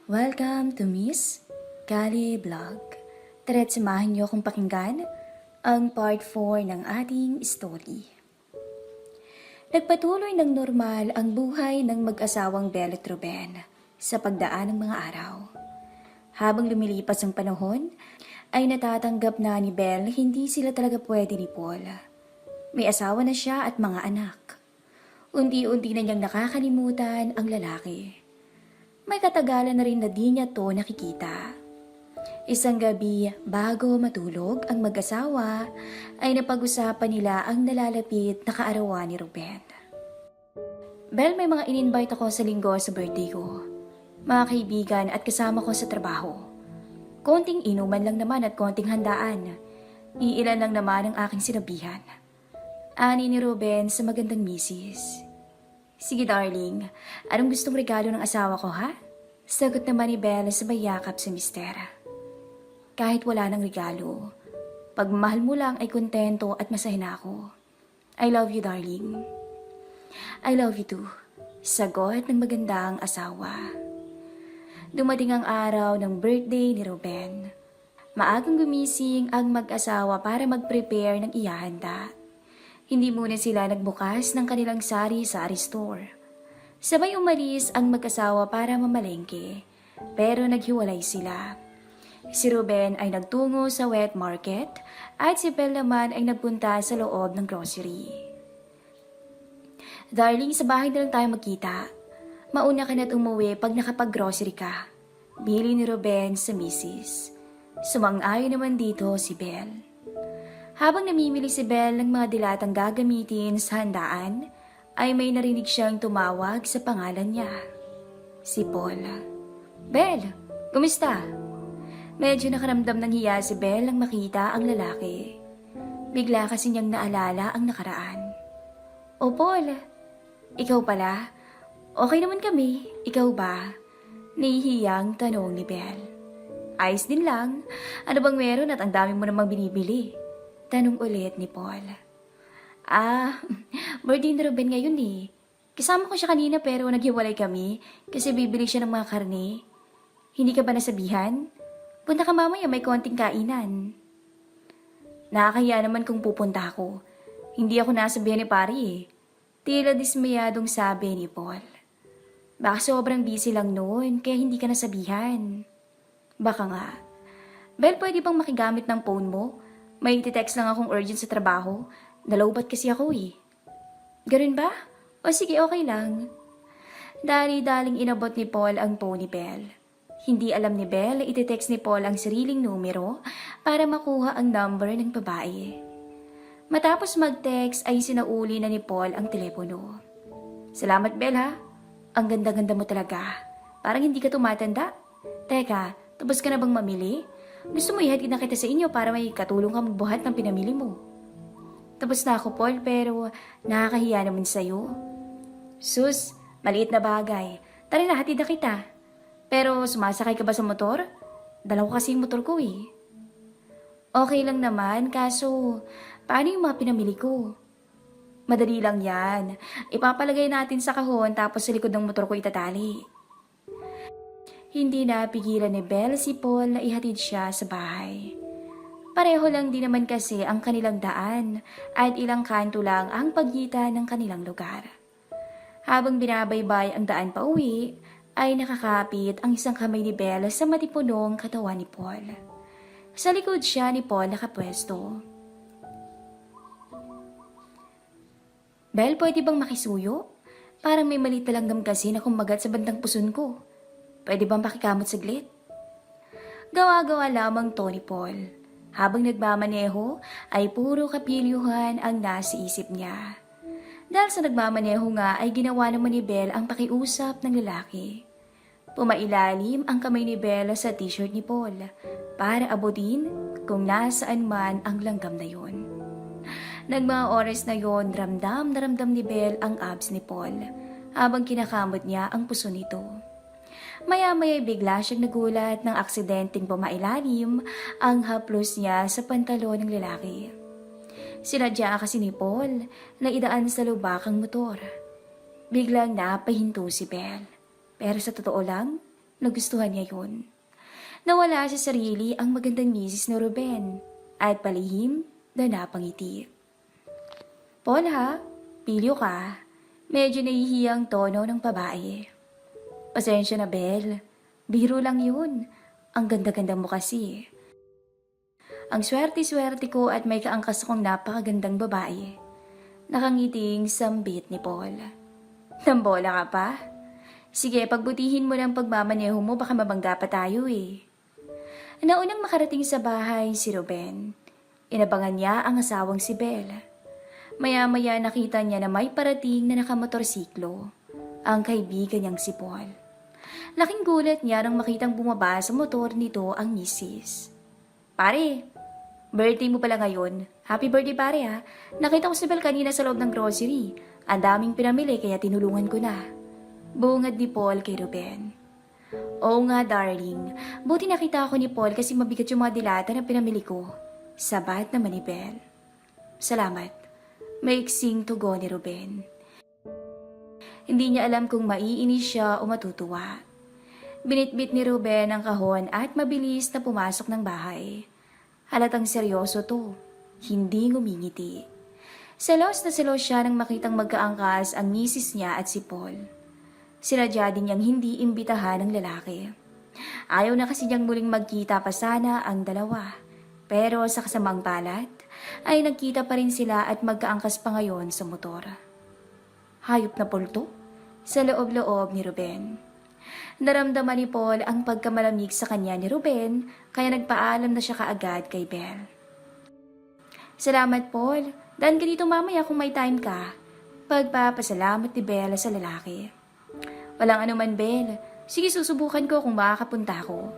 Welcome to Miss Kali Vlog. Tara't samahan niyo akong pakinggan ang part 4 ng ating story. Nagpatuloy ng normal ang buhay ng mag-asawang Belle at Ruben sa pagdaan ng mga araw. Habang lumilipas ang panahon, ay natatanggap na ni Belle hindi sila talaga pwede ni Paul. May asawa na siya at mga anak. Unti-unti na niyang nakakalimutan ang lalaki. May katagalan na rin na di niya to nakikita. Isang gabi bago matulog ang mag-asawa ay napag-usapan nila ang nalalapit na kaarawan ni Ruben. Belle, may mga in-invite ako sa linggo sa birthday ko. Mga kaibigan at kasama ko sa trabaho. Konting inuman lang naman at konting handaan. Iilan lang naman ang aking sinabihan. Ani ni Ruben sa magandang misis. Sige darling, anong gustong regalo ng asawa ko ha? Sagot naman ni Belle sabay yakap sa mister. Kahit wala ng regalo, pagmahal mo lang ay kontento at masaya na ako. I love you darling. I love you too. Sagot ng magandang asawa. Dumating ang araw ng birthday ni Ruben. Maagang gumising ang mag-asawa para mag-prepare ng ihahanda. Hindi muna sila nagbukas ng kanilang sari-sari store. Sabay umalis ang mag-asawa para mamalengke, pero naghiwalay sila. Si Ruben ay nagtungo sa wet market at si Belle naman ay nagpunta sa loob ng grocery. Darling, sa bahay na lang tayo magkita. Mauna ka na't umuwi pag nakapag-grocery ka. Bili ni Ruben sa misis. Sumang-ayon naman dito si Belle. Habang namimili si Belle ng mga dilatang gagamitin sa handaan, ay may narinig siyang tumawag sa pangalan niya. Si Paul. Belle, kumusta? Medyo nakaramdam ng hiya si Belle nang makita ang lalaki. Bigla kasi niyang naalala ang nakaraan. O Paul, ikaw pala? Okay naman kami, ikaw ba? Nahihiyang tanong ni Belle. Ayos din lang. Ano bang meron at ang dami mo namang binibili? Tanong ulit ni Paul. Birthday ni Ruben ngayon eh. Kasama ko siya kanina pero naghiwalay kami kasi bibili siya ng mga karne. Hindi ka ba nasabihan? Punta ka mamaya, may konting kainan. Nakakahiya naman kung pupunta ako. Hindi ako nasabihan ni pari eh. Tila dismayadong sabi ni Paul. Baka sobrang busy lang noon kaya hindi ka nasabihan. Baka nga. Belle, pwede bang makigamit ng phone mo? May iti-text lang akong urgent sa trabaho. Nalowbat kasi ako eh. Ganun ba? O sige, okay lang. Dali-daling inabot ni Paul ang phone ni Belle. Hindi alam ni Belle na iti-text ni Paul ang sariling numero para makuha ang number ng babae. Matapos mag-text ay sinauli na ni Paul ang telepono. Salamat Belle ha. Ang ganda-ganda mo talaga. Parang hindi ka tumatanda. Teka, tapos ka na bang mamili? Gusto mo ihatid na kita sa inyo para may katulong ka magbuhat ng pinamili mo. Tapos na ako, Paul, pero nakakahiya naman sa'yo. Sus, maliit na bagay. Tara na, hatid na kita. Pero sumasakay ka ba sa motor? Dalawa kasi yung motor ko eh. Okay lang naman, kaso paano yung mga pinamili ko? Madali lang yan. Ipapalagay natin sa kahon tapos sa likod ng motor ko itatali. Hindi na pigilan ni Belle si Paul na ihatid siya sa bahay. Pareho lang din naman kasi ang kanilang daan at ilang kanto lang ang pagitan ng kanilang lugar. Habang binabaybay ang daan pa uwi, ay nakakapit ang isang kamay ni Belle sa matipunong katawan ni Paul. Sa likod siya ni Paul nakapwesto. Belle, pwede bang makisuyo? Parang may maliit na langgam kasi na kumagat sa bandang puson ko. Pwede bang pakikamot saglit? Gawa-gawa lamang to ni Paul. Habang nagmamaneho ay puro kapilyuhan ang nasa isip niya. Dahil sa nagmamaneho nga ay ginawa naman ni Belle ang pakiusap ng lalaki. Pumailalim ang kamay ni Belle sa t-shirt ni Paul para abutin kung nasaan man ang langgam na yon. Nagmang oras na yon, ramdam na ramdam ni Belle ang abs ni Paul habang kinakamot niya ang puso nito. Maya-maya bigla siyang nagulat ng aksidenteng pumailalim ang haplos niya sa pantalon ng lalaki. Sinadya kasi ni Paul na idaan sa lubak ang motor. Biglang napahinto si Belle. Pero sa totoo lang, Nagustuhan niya yun. Nawala sa sarili ang magandang misis ni Ruben at palihim na napangiti. Paul ha, pilyo ka. Medyo nahihiyang tono ng babae. Pasensya na, Belle. Biro lang yun. Ang ganda-ganda mo kasi. Ang swerte-swerte ko at may kaangkas akong napakagandang babae. Nakangiting sambit ni Paul. Nambola ka pa? Sige, pagbutihin mo ng pagmamaneho mo, baka mabangga pa tayo eh. Naunang makarating sa bahay si Ruben. Inabangan niya ang asawang si Belle. Maya-maya nakita niya na may parating na nakamotorsiklo, ang kaibigan niyang si Paul. Laking gulat niya nang makitang bumaba sa motor nito ang misis. Pare, birthday mo pala ngayon. Happy birthday pare ha. Nakita ko si Belle kanina sa loob ng grocery. Ang daming pinamili kaya tinulungan ko na. Bungad ni Paul kay Ruben. Oo nga darling, buti nakita ako ni Paul kasi mabigat yung mga dilata na pinamili ko. Sabat naman ni Belle. Salamat. Maiksing tugo ni Ruben. Hindi niya alam kung maiinis siya o matutuwa. Binitbit ni Ruben ang kahon at mabilis na pumasok ng bahay. Halatang seryoso to. Hindi ngumingiti. Selos na selos siya nang makitang magkaangkas ang misis niya at si Paul. Sinadya din niyang hindi imbitahan ng lalaki. Ayaw na kasi niyang muling magkita pa sana ang dalawa. Pero sa kasamang palad, ay nagkita pa rin sila at magkaangkas pa ngayon sa motor. Hayop na polto? Sa loob-loob ni Ruben. Naramdaman ni Paul ang pagkamalamig sa kanya ni Ruben, kaya nagpaalam na siya kaagad kay Belle. Salamat Paul, daan ka dito mamaya kung may time ka. Pagpapasalamat ni Belle sa lalaki. Walang anuman Belle, sige susubukan ko kung makakapunta ako.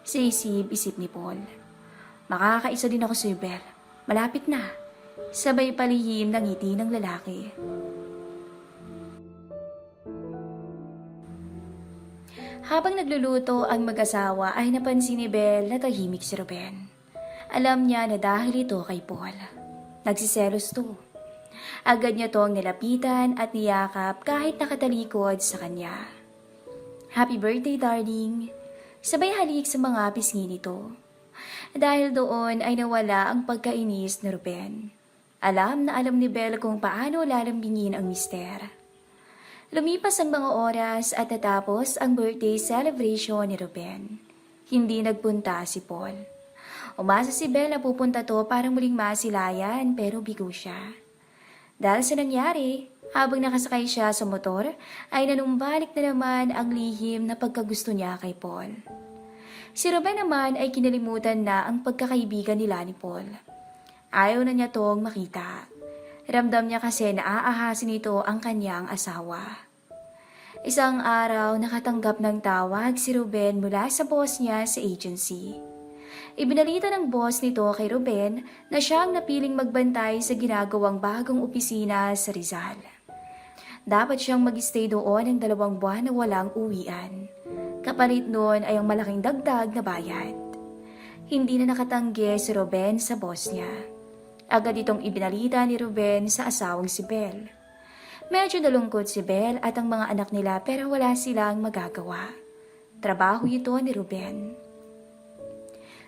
Sa isip ni Paul. Makakaisa din ako sa Belle. Malapit na. Sabay palihim ng ngiti ng lalaki. Habang nagluluto ang mag-asawa ay napansin ni Belle na tahimik si Ruben. Alam niya na dahil ito kay Paul. Nagsiselos to. Agad niya tong nilapitan at niyakap kahit nakatalikod sa kanya. Happy birthday darling. Sabay halik sa mga pisngi nito. Dahil doon ay nawala ang pagkainis ni Ruben. Alam na alam ni Belle kung paano lalambingin ang mister. Lumipas ang mga oras at natapos ang birthday celebration ni Ruben. Hindi nagpunta si Paul. Umasa si Belle na pupunta to para muling masilayan pero bigo siya. Dahil sa nangyari, habang nakasakay siya sa motor, ay nanumbalik na naman ang lihim na pagkagusto niya kay Paul. Si Ruben naman ay kinalimutan na ang pagkakaibigan nila ni Paul. Ayaw na niya tong makita. Ramdam niya kasi na aahasin nito ang kanyang asawa. Isang araw nakatanggap ng tawag si Ruben mula sa boss niya sa agency. Ibinalita ng boss nito kay Ruben na siya ang napiling magbantay sa ginagawang bagong opisina sa Rizal. Dapat siyang mag-stay doon ng 2 buwan na walang uwian. Kapalit noon ay ang malaking dagdag na bayad. Hindi na nakatanggi si Ruben sa boss niya. Agad itong ibinalita ni Ruben sa asawang si Belle. Medyo nalungkot si Belle at ang mga anak nila pero wala silang magagawa. Trabaho ito ni Ruben.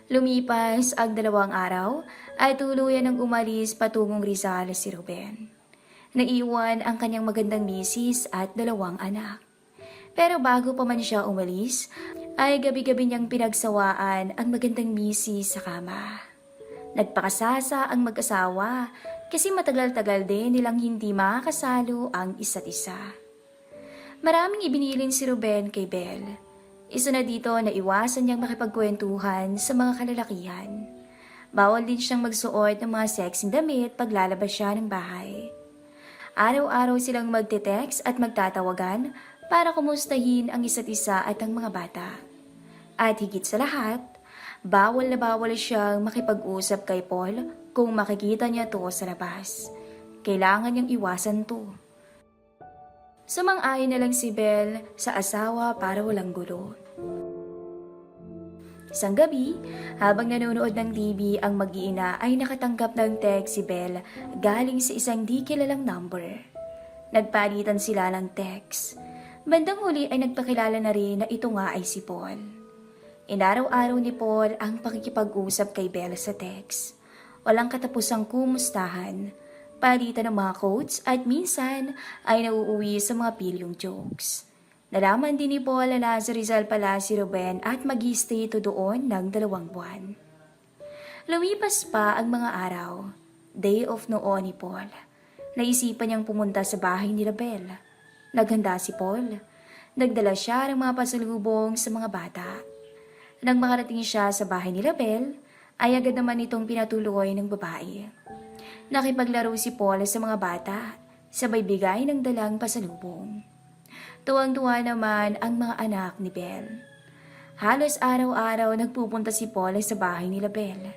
Lumipas ang 2 araw ay tuluyan ng umalis patungong Rizal si Ruben. Naiwan ang kanyang magandang misis at 2 anak. Pero bago pa man siya umalis, ay gabi-gabi niyang pinagsawaan ang magandang misis sa kama. Nagpakasasa ang mag-asawa kasi matagal-tagal din nilang hindi makakasalo ang isa't isa. Maraming ibinilin si Ruben kay Belle. Isa na dito na iwasan niyang makipagkwentuhan sa mga kalalakihan. Bawal din siyang magsuot ng mga sexing damit pag lalabas siya ng bahay. Araw-araw silang magte-text at magtatawagan para kumustahin ang isa't isa at ang mga bata. At higit sa lahat, bawal na bawal siyang makipag-usap kay Paul kung makikita niya to sa labas. Kailangan niyang iwasan to. Sumang-ayon na lang si Belle sa asawa para walang gulo. Isang gabi, habang nanonood ng TV ang mag-iina ay nakatanggap ng text si Belle galing sa isang di kilalang number. Nagpalitan sila ng text. Bandang huli ay nagpakilala na rin na ito nga ay si Paul. Inaraw-araw ni Paul ang pakikipag-usap kay Belle sa text. Walang katapusang kumustahan, palitan ng mga quotes at minsan ay nauuwi sa mga pilyong jokes. Nalaman din ni Paul na nasa Rizal pala si Ruben at mag-i-stay ito doon ng 2 buwan. Lumipas pa ang mga araw. Day off noon ni Paul. Naisipan niyang pumunta sa bahay ni Belle. Naghanda si Paul. Nagdala siya ng mga pasalubong sa mga bata. Nang makarating siya sa bahay ni Belle, ay agad naman itong pinatuloy ng babae. Nakipaglaro si Paul sa mga bata, sabay bigay ng dalang pasalubong. Tuwang-tuwa naman ang mga anak ni Belle. Halos araw-araw nagpupunta si Paul sa bahay ni Belle.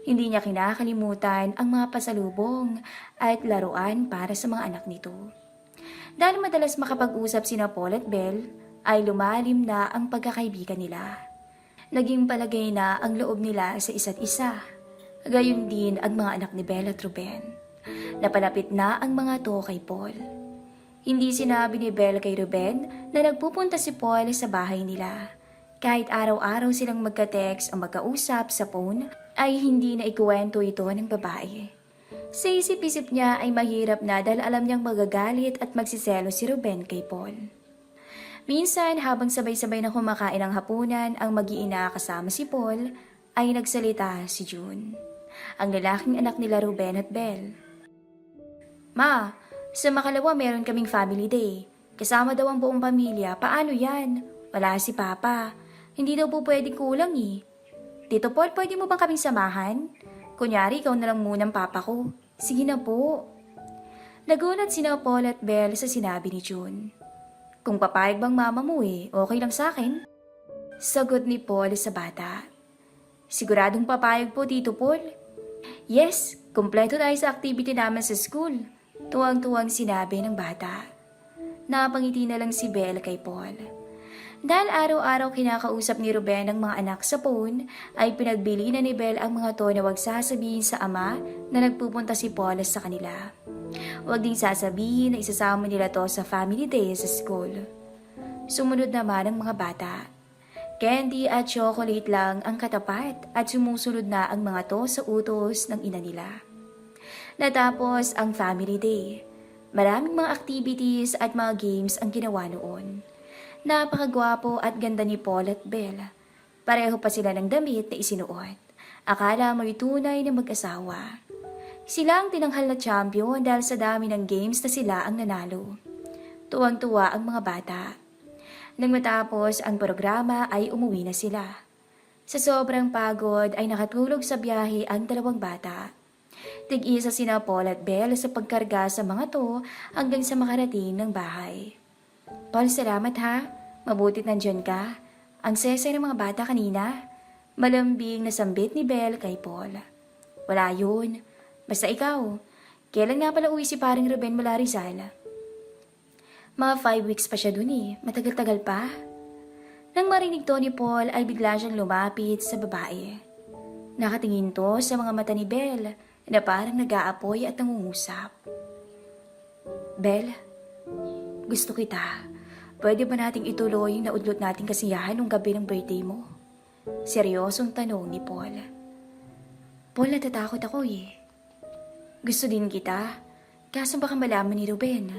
Hindi niya kinakalimutan ang mga pasalubong at laruan para sa mga anak nito. Dahil madalas makapag-usap sina Paul at Belle, ay lumalim na ang pagkakaibigan nila. Naging palagay na ang loob nila sa isa't isa. Gayon din ang mga anak ni Belle at Ruben. Napalapit na ang mga to kay Paul. Hindi sinabi ni Belle kay Ruben na nagpupunta si Paul sa bahay nila. Kahit araw-araw silang magka-text o magkausap sa phone, ay hindi na ikuwento ito ng babae. Sa isip-isip niya ay mahirap na dahil alam niyang magagalit at magsiselo si Ruben kay Paul. Minsan habang sabay-sabay na kumakain ng hapunan ang mag-iina kasama si Paul, ay nagsalita si June, ang lalaking anak nila Ruben at Belle. Ma, sa makalawa meron kaming family day. Kasama daw ang buong pamilya. Paano yan? Wala si Papa. Hindi daw po pwedeng kulang eh. Tito Paul, pwede mo bang kaming samahan? Kunyari, ikaw na lang munang papa ko. Sige na po. Nagulat sina Paul at Belle sa sinabi ni June. Kung papayag bang mama mo okay lang sa akin. Sagot ni Paul sa bata. Siguradong papayag po, Tito Paul. Yes, kumpleto tayo sa activity namin sa school. Tuwang-tuwang sinabi ng bata. Napangiti na lang si Belle kay Paul. Dahil araw-araw kinakausap ni Ruben ang mga anak sa phone, ay pinagbili na ni Belle ang mga to na huwag sasabihin sa ama na nagpupunta si Paul sa kanila. Huwag ding sasabihin na isasama nila to sa family day sa school. Sumunod naman ang mga bata. Candy at chocolate lang ang katapat at sumusunod na ang mga to sa utos ng ina nila. Natapos ang family day. Maraming mga activities at mga games ang ginawa noon. Napakagwapo at ganda ni Paul at Belle. Pareho pa sila ng damit na isinuot. Akala mo'y tunay na mag-asawa. Sila ang tinanghal na champion dahil sa dami ng games na sila ang nanalo. Tuwang-tuwa ang mga bata. Nang matapos ang programa ay umuwi na sila. Sa sobrang pagod ay nakatulog sa biyahe ang 2 bata. Tig-isa sina Paul at Belle sa pagkarga sa mga to hanggang sa makarating ng bahay. Paul, salamat ha. Mabutit nandyan ka. Ang sesay ng mga bata kanina. Malambing na sambit ni Belle kay Paul. Wala yun. Basta ikaw. Kailan nga pala uwi si paring Ruben mula Rizal? Mga 5 weeks pa siya dun Matagal-tagal pa. Nang marinig to ni Paul ay bigla siyang lumapit sa babae. Nakatingin to sa mga mata ni Belle na parang nag-aapoy at nangungusap. Belle, gusto kita. Pwede ba nating ituloy yung naudlot nating kasiyahan nung gabi ng birthday mo? Seryosong tanong ni Paul. Paul, natatakot ako Gusto din kita. Kaso baka malaman ni Ruben.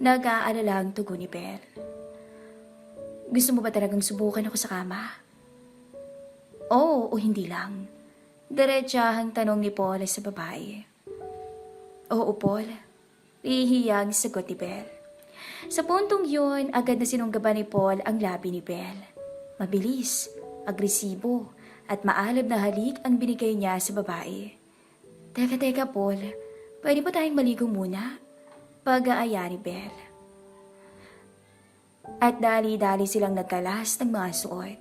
Nag-aalala ang tugon ni Belle. Gusto mo ba talagang subukan ako sa kama? Oo o hindi lang. Diretsahang tanong ni Paul sa babae. Oo, Paul. Ihiyang sagot ni Belle. Sa puntong yun, agad na sinunggaban ni Paul ang labi ni Belle. Mabilis, agresibo, at maalab na halik ang binigay niya sa babae. Teka, Paul. Pwede ba tayong maligo muna? Pag-aaya ni Belle. At dali-dali silang nagkalas ng mga suot.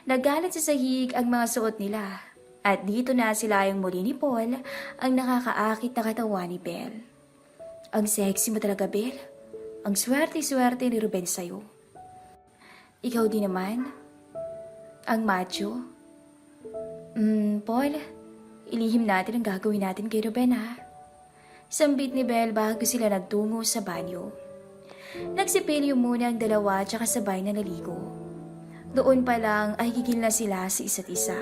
Nagalat sa sahig ang mga suot nila. At dito na sila yung muli ni Paul ang nakakaakit na katawan ni Belle. Ang sexy mo talaga, Belle. Ang swerte-swerte ni Ruben sa'yo. Ikaw din naman. Ang macho. Paul, ilihim natin ang gagawin natin kay Ruben ha. Sambit ni Belle bago sila nagtungo sa banyo. Nagsipilyo muna ang dalawa tsaka sabay na naligo. Doon pa lang ay gigil na sila sa isa't isa.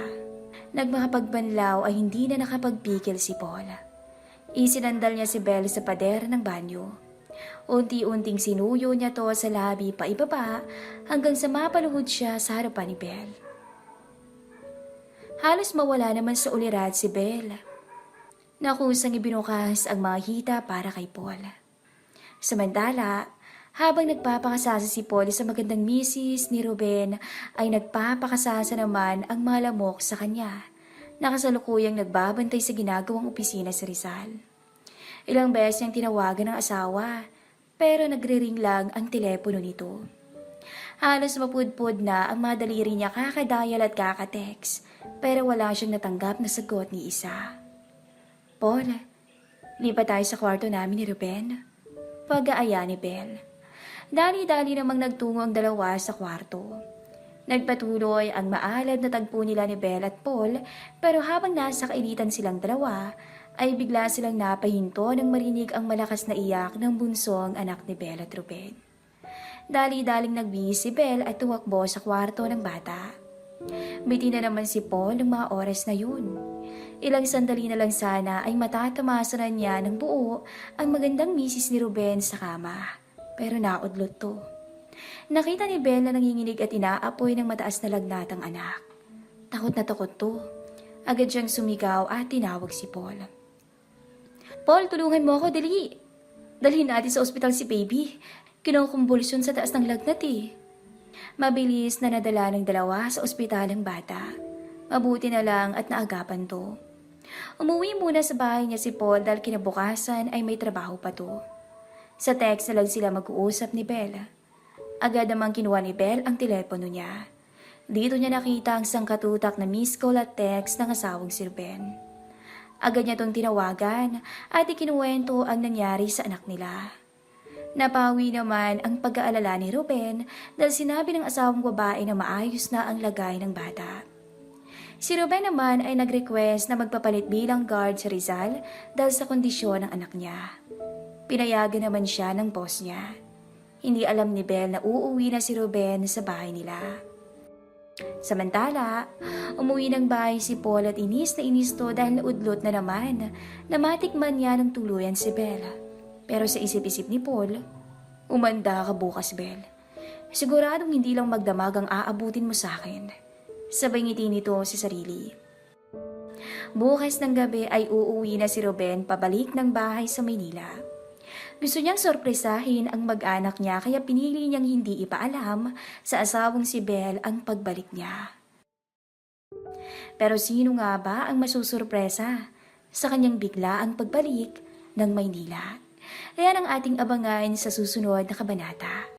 Nagmakapagbanlaw ay hindi na nakapagpigil si Paul. Isinandal niya si Belle sa pader ng banyo. Unti-unting sinuyo niya to sa labi pa ibaba hanggang sa mapaluhod siya sa harapan ni Belle. Halos mawala naman sa ulirad si Belle. Nakusang ibinukas ang mga hita para kay Paul. Samantala, habang nagpapakasasa si Paul sa magandang misis ni Ruben, ay nagpapakasasa naman ang mga lamok sa kanya. Nakasalukuyang nagbabantay sa ginagawang opisina sa Rizal. Ilang beses niyang tinawagan ng asawa, pero nagre-ring lang ang telepono nito. Halos mapudpod na ang mga daliri niya kakadial at kakatext, pero wala siyang natanggap na sagot ni isa. Paul, lipat tayo sa kwarto namin ni Ruben. Pag-aaya ni Belle. Dali-dali namang nagtungo ang dalawa sa kwarto. Nagpatuloy ang maalab na tagpo nila ni Belle at Paul, pero habang nasa kainitan silang dalawa, ay bigla silang napahinto nang marinig ang malakas na iyak ng bunsong anak ni Belle at Ruben. Dali-daling nagbihis si Belle at tumakbo sa kwarto ng bata. Biti na naman si Paul ng mga oras na yun. Ilang sandali na lang sana ay matatamasan na niya ng buo ang magandang misis ni Ruben sa kama. Pero naudlot to. Nakita ni Belle na nanginginig at inaapoy ng mataas na lagnat ang anak. Takot na takot to. Agad siyang sumigaw at tinawag si Paul. Paul, tulungan mo ako, dali. Dalhin natin sa ospital si baby. Kinukumbulsyon sa taas ng lagnat eh. Mabilis na nadala ng dalawa sa ospital ang bata. Mabuti na lang at naagapan to. Umuwi muna sa bahay niya si Paul dahil kinabukasan ay may trabaho pa to. Sa text na lang sila mag-uusap ni Belle. Agad namang kinuha ni Belle ang telepono niya. Dito niya nakita ang sangkatutak na miss call at text ng asawang si Ruben. Agad niya itong tinawagan at ikinuwento ang nangyari sa anak nila. Napawi naman ang pag-aalala ni Ruben dahil sinabi ng asawang babae na maayos na ang lagay ng bata. Si Ruben naman ay nag-request na magpapalit bilang guard sa Rizal dahil sa kondisyon ng anak niya. Pinayagan naman siya ng boss niya. Hindi alam ni Belle na uuwi na si Ruben sa bahay nila. Samantala, umuwi ng bahay si Paul at inis na inis to dahil naudlot na naman na matikman niya ng tuluyan si Belle. Pero sa isip-isip ni Paul, umanda ka bukas, Belle. Siguradong hindi lang magdamag ang aabutin mo sa akin. Sabay ngiti nito sa sarili. Bukas ng gabi ay uuwi na si Ruben pabalik ng bahay sa Maynila. Gusto niyang sorpresahin ang mag-anak niya kaya pinili niyang hindi ipaalam sa asawang si Belle ang pagbalik niya. Pero sino nga ba ang masusurpresa sa kanyang bigla ang pagbalik ng Maynila? Kaya ang ating abangan sa susunod na kabanata.